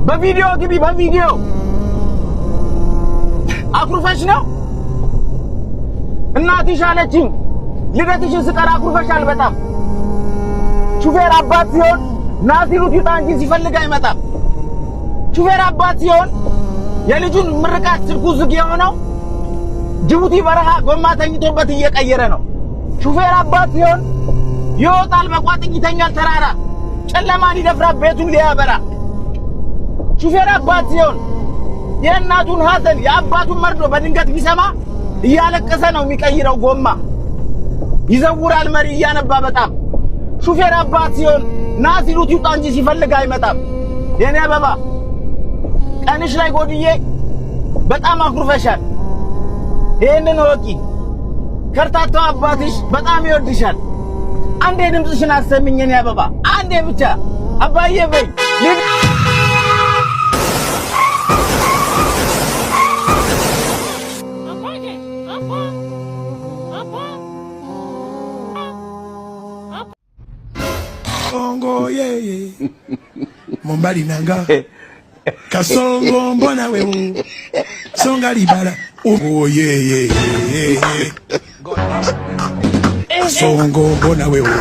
በቪዲዮ ግቢ በቪዲዮ አኩርፈሽ ነው እናትሽ አለችኝ ልደትሽን ስቀር አኩርፈሻል በጣም ሹፌር አባት ሲሆን ናሲሩት ይውጣ እንጂ ሲፈልግ አይመጣም ሹፌር አባት ሲሆን የልጁን ምርቃት ስልኩ ዝግ የሆነው ጅቡቲ በረሃ ጎማ ተኝቶበት እየቀየረ ነው ሹፌር አባት ሲሆን ይወጣል በቋጥኝ ይተኛል ተራራ ጨለማን ይደፍራል ቤቱን ሊያበራ ሹፌር አባት ሲሆን የእናቱን ሐዘን የአባቱን መርዶ በድንገት ቢሰማ እያለቀሰ ነው የሚቀይረው ጎማ ይዘውራል መሪ እያነባ በጣም ሹፌር አባት ሲሆን ናሲሩት ይውጣ እንጂ ሲፈልግ አይመጣም የኔ አበባ ቀንሽ ላይ ጎድዬ በጣም አኩርፈሻል ይሄንን ወቂ ከርታታው አባትሽ በጣም ይወድሻል አንዴ ድምጽሽን አሰሚኝ የኔ አበባ አንዴ ብቻ አባዬ በይ Songo yeye Mombali nanga Kasongo mbona wewe Songa libala Oh yeye Songo mbona wewe